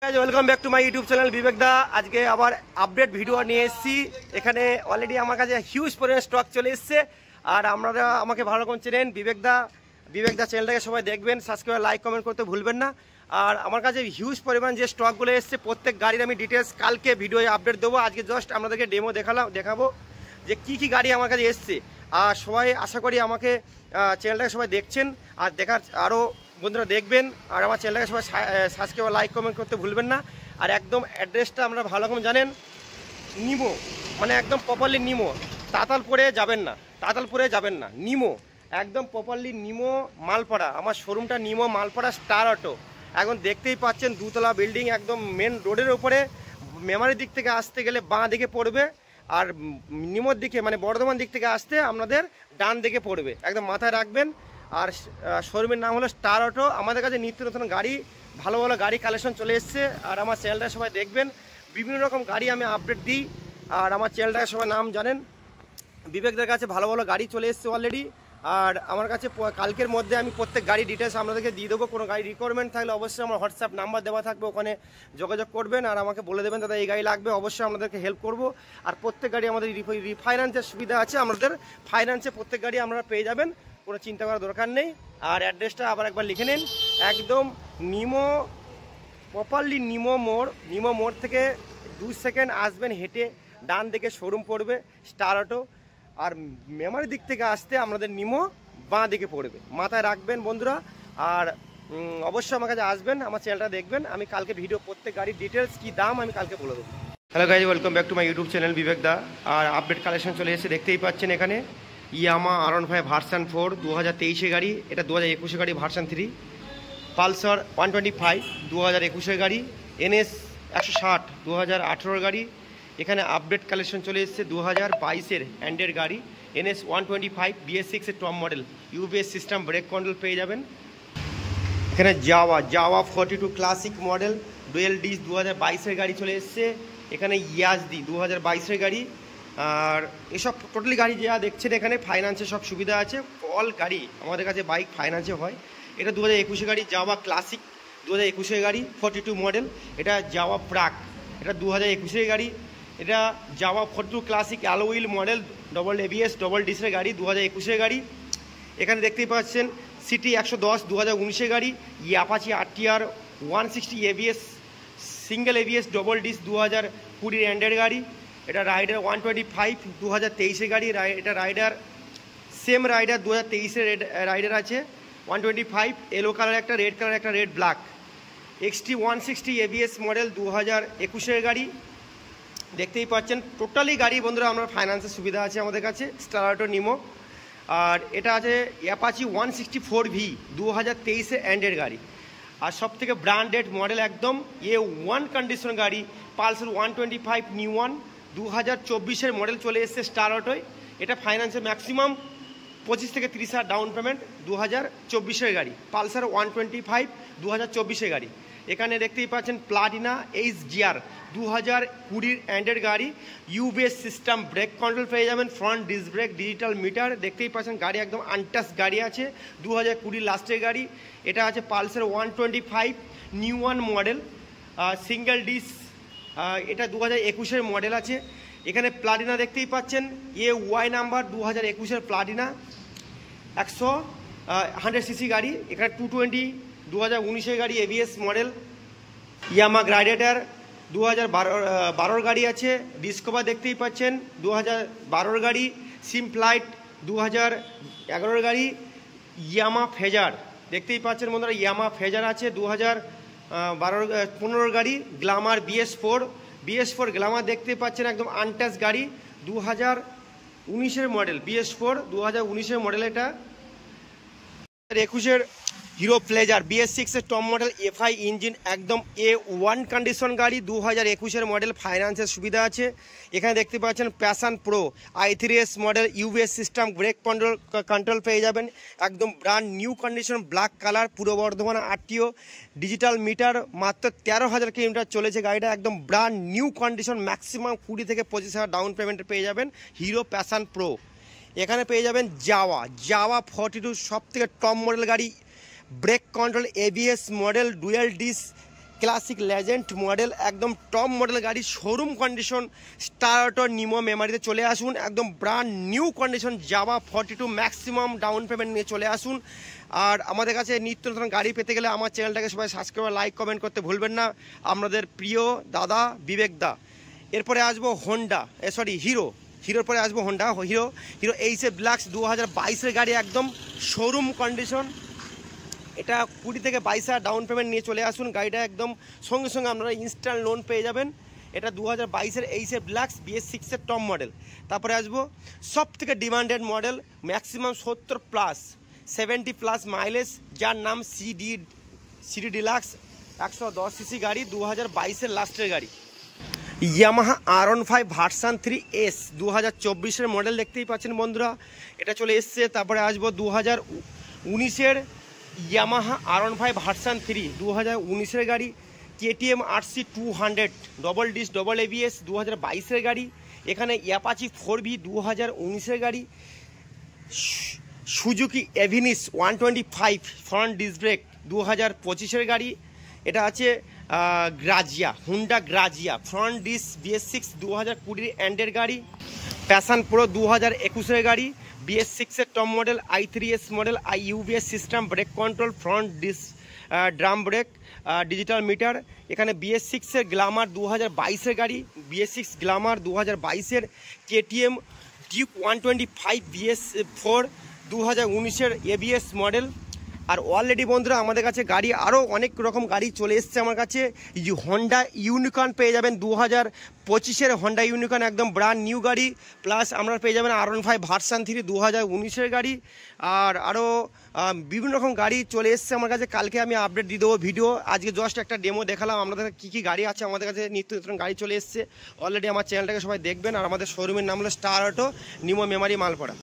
Welcome back to my YouTube channel বিবেক দা। আজকে আবার update video নিয়ে এসেছি। এখানে অলরেডি আমার কাছে হিউজ পরিমাণে স্টক চলে এসছে। আর আপনারা আমাকে ভালো রকম চেনেন, বিবেক দা চ্যানেলটাকে সবাই দেখবেন, সাবস্ক্রাইব লাইক কমেন্ট করতে ভুলবেন না। আর আমার কাছে হিউজ পরিমাণ যে স্টকগুলো এসছে প্রত্যেক গাড়ির আমি ডিটেলস কালকে ভিডিও আপডেট দেবো। আজকে জাস্ট আপনাদেরকে ডেমো দেখাবো যে কি গাড়ি আমার কাছে এসছে। আর সবাই আশা করি আমাকে চ্যানেলটাকে সবাই দেখছেন আর দেখার আরও বন্ধুরা দেখবেন। আর আমার চ্যানেলটাকে সবাই সাবস্ক্রাইব লাইক কমেন্ট করতে ভুলবেন না। আর একদম অ্যাড্রেসটা আপনারা ভালো রকম জানেন, নিমো মানে একদম প্রপারলি নিমো, তাতালপুরে যাবেন না, নিমো একদম প্রপারলি নিমো মালপাড়া। আমার শোরুমটা নিমো মালপাড়া স্টার অটো। এখন দেখতেই পাচ্ছেন দুতলা বিল্ডিং, একদম মেন রোডের ওপরে। মেমারির দিক থেকে আসতে গেলে বাঁ দিকে পড়বে, আর নিমোর দিকে মানে বর্ধমান দিক থেকে আসতে আপনাদের ডান দিকে পড়বে, একদম মাথায় রাখবেন। আর শোরুমের নাম হলো স্টার অটো। আমাদের কাছে নিত্য নতুন গাড়ি, ভালো ভালো গাড়ি কালেকশন চলে এসছে। আর আমার চ্যানেলটা সবাই দেখবেন, বিভিন্ন রকম গাড়ি আমি আপডেট দিই। আর আমার চ্যানেলটাকে সবাই নাম জানেন, বিবেকদের কাছে ভালো ভালো গাড়ি চলে এসছে অলরেডি। আর আমার কাছে কালকের মধ্যে আমি প্রত্যেক গাড়ি ডিটেলস আপনাদেরকে দিয়ে দেবো। কোনো গাড়ি রিকোয়ারমেন্ট থাকলে অবশ্যই আমার হোয়াটসঅ্যাপ নাম্বার দেওয়া থাকবে, ওখানে যোগাযোগ করবেন আর আমাকে বলে দেবেন দাদা এই গাড়ি লাগবে, অবশ্যই আপনাদেরকে হেল্প করব। আর প্রত্যেক গাড়ি আমাদের রিফাইন্যান্সের সুবিধা আছে, আমাদের ফাইন্যান্সে প্রত্যেক গাড়ি আপনারা পেয়ে যাবেন, কোনো চিন্তা করার দরকার নেই। আর অ্যাড্রেসটা আবার একবার লিখে নিন, একদম নিমো প্রপারলি নিমো মোড় থেকে 2 সেকেন্ড আসবেন হেঁটে, ডান দিকে শোরুম পড়বে স্টার অটো। আর মেমারির দিক থেকে আসতে আমাদের নিমো বাঁ দিকে পড়বে, মাথায় রাখবেন বন্ধুরা। আর অবশ্যই আমার কাছে আসবেন, আমার চ্যানেলটা দেখবেন। আমি কালকে ভিডিও প্রত্যেক গাড়ির ডিটেলস কী দাম আমি কালকে বলে দেবো। Hello guys, welcome back to my YouTube channel বিবেক দা। আর আপডেট কালেকশন চলে এসে দেখতেই পাচ্ছেন এখানে ইয়ামা R15 ভার্সান 4 2023 গাড়ি, এটা 2021 গাড়ি ভার্সান 3। পালসার 125 2021 গাড়ি, NS 160 2018 গাড়ি। এখানে আপডেট কালেকশন চলে এসছে 2022 এন্ডের গাড়ি, NS 125 BS6 top model, UBS system brake control পেয়ে যাবেন। এখানে জাওয়া 42 ক্লাসিক মডেল ডুয়েল ডিস 2022 গাড়ি চলে এসছে। এখানে ইয়াজদি 2022 গাড়ি। আর এসব টোটালি গাড়ি যা দেখছেন এখানে ফাইন্যান্সের সব সুবিধা আছে। অল গাড়ি আমাদের কাছে বাইক ফাইন্যান্সে হয়। এটা 2021 গাড়ি জাওয়া ক্লাসিক 2021 গাড়ি 42 মডেল। এটা জাওয়া প্রাক, এটা 2021 গাড়ি। এটা Jawa 42 classic alloy wheel model double ABS double ডিসের গাড়ি 2021 গাড়ি। এখানে দেখতেই পাচ্ছেন সিটি 110 2019 গাড়ি, Apache RTR 160 ABS single ABS double disc 2020 এন্ডের গাড়ি। এটা রাইডার 125 2023 গাড়ি। এটা রাইডার সেম রাইডার 2023 রাইডার আছে 125, येलो কালার একটা, রেড কালার একটা, red black. XT 160 ABS model 2021 গাড়ি। দেখতেই পাচ্ছেন টোটালি গাড়ি বন্ধুরা আমরা ফাইন্যান্সের সুবিধা আছে আমাদের কাছে, স্টার অটো নিমো। আর এটা আছে অ্যাপাচি 164V 2023 এন্ডের গাড়ি। আর সব থেকে ব্র্যান্ডেড মডেল একদম A1 কন্ডিশন গাড়ি, পালসার 125 নিউ 1 2024 মডেল চলে এসছে স্টার অটোয়। এটা ফাইন্যান্সে ম্যাক্সিমাম 25 থেকে 30 হাজার ডাউন পেমেন্ট, 2024 গাড়ি, পালসার 125 2024 গাড়ি। এখানে দেখতেই পাচ্ছেন প্লাটিনা HGR 2020 এন্ডের গাড়ি, UBS সিস্টেম ব্রেক কন্ট্রোল পেয়ে যাবেন, front disc break, digital metre. দেখতেই পাচ্ছেন গাড়ি একদম আনটাচ গাড়ি আছে, 2020 লাস্টের গাড়ি। এটা আছে Pulsar 125 new 1 model single dish, এটা 2021 মডেল আছে। এখানে প্লাটিনা দেখতেই পাচ্ছেন AY নাম্বার 2021 প্লাটিনা 100cc গাড়ি। এখানে 220 2019 গাড়ি ABS মডেল। ইয়ামা গ্রাইডেটার 2012 গাড়ি আছে। ডিসকভার দেখতেই পাচ্ছেন 2012 গাড়ি। সিমফ্লাইট 2011 গাড়ি। ইয়ামা ফেজার দেখতেই পাচ্ছেন বন্ধুরা, ইয়ামা ফেজার আছে 2015 গাড়ি। গ্ল্যামার BS4 গ্ল্যামার দেখতে পাচ্ছেন একদম আনটাচ গাড়ি, 2019 মডেল BS4 2019 মডেল। এটা 2021 hero pleasure BS6 top model FI engine, একদম A1 কন্ডিশন গাড়ি, 2021 মডেল, ফাইন্যান্সের সুবিধা আছে। এখানে দেখতে পাচ্ছেন passion pro i3s model, UBS system brake control পেয়ে যাবেন, একদম brand new condition, black colour, পূর্ব বর্ধমান RTO, ডিজিটাল মিটার, মাত্র 13,000 কিলোমিটার চলেছে গাড়িটা, একদম ব্র্যান্ড নিউ কন্ডিশন, ম্যাক্সিমাম 20 থেকে 25 হাজার ডাউন পেমেন্টে পেয়ে যাবেন হিরো প্যাশন প্রো। এখানে পেয়ে যাবেন জাওয়া 42 সব থেকে টপ মডেল গাড়ি, brake control ABS model, dual disc classic legend model, একদম টপ মডেল গাড়ি, শোরুম কন্ডিশন স্টার অটো নিমো মেমারিতে চলে আসুন। একদম brand new condition Java 42 maximum down payment নিয়ে চলে আসুন। আর আমাদের কাছে নিত্য নতুন গাড়ি পেতে গেলে আমার চ্যানেলটাকে সবাই সাবস্ক্রাইব, লাইক, কমেন্ট করতে ভুলবেন না। আপনাদের প্রিয় দাদা বিবেক দা। এরপরে আসবো হোন্ডা, হিরোর পরে আসবো হোন্ডা। হিরো এইচএফ ডিলাক্স 2022-এর গাড়ি, একদম শোরুম কন্ডিশন। এটা 20 থেকে 22,000 ডাউন পেমেন্ট নিয়ে চলে আসুন। গাড়িটা একদম সঙ্গে সঙ্গে আপনারা ইনস্ট্যান্ট লোন পেয়ে যাবেন। এটা 2022-এর এইচএফ ডিলাক্স BS6-এর টপ মডেল। তারপরে আসবো সব থেকে ডিমান্ডেড মডেল, ম্যাক্সিমাম 70+, মাইলেজ, যার নাম সিডি ডিলাক্স 110 সিসি গাড়ি, 2022-এর লাস্টের গাড়ি। Yamaha R15 version 3S 2024-এর model দেখতেই পাচ্ছেন বন্ধুরা, এটা চলে এসছে। তারপরে আসবো 2019-এর ইয়ামাহা R15 ভার্সন 3 2019-এর গাড়ি। KTM RC 200 double disc double ABS 2022-এর গাড়ি। এখানে অ্যাপাচি 4V 2019-এর গাড়ি। Suzuki Avenis 125 front disc brake 2025-এর গাড়ি। এটা আছে Grazia, Honda Grazia front disc BS6 2020 এন্ডের গাড়ি। প্যাশন প্রো 2021-এর গাড়ি, BS6-এর top model, i3S model, UBS system, brake control, front disc drum brake, digital meter. এখানে BS6-এর গ্ল্যামার 2022-এর গাড়ি, BS6 গ্ল্যামার 2022-এর। KTM ডিউক 125 BS4 2019-এর ABS মডেল। আর অলরেডি বন্ধুরা আমাদের কাছে গাড়ি আরও অনেক রকম গাড়ি চলে এসছে আমার কাছে। হন্ডা ইউনিকর্ন পেয়ে যাবেন 2025-এর হন্ডা ইউনিকর্ন, একদম ব্র্যান্ড নিউ গাড়ি। প্লাস আপনারা পেয়ে যাবেন R15 ভার্সন 3 2019-এর গাড়ি। আর আরও বিভিন্ন রকম গাড়ি চলে এসছে আমার কাছে। কালকে আমি আপডেট দিয়ে দেবো ভিডিও। আজকে জাস্ট একটা ডেমো দেখালাম আপনাদের কী গাড়ি আছে আমাদের কাছে। নিত্য নতুন গাড়ি চলে এসছে অলরেডি। আমার চ্যানেলটাকে সবাই দেখবেন। আর আমাদের শোরুমের নাম হলো স্টার অটো, নিমো মেমারি, মালপাড়া।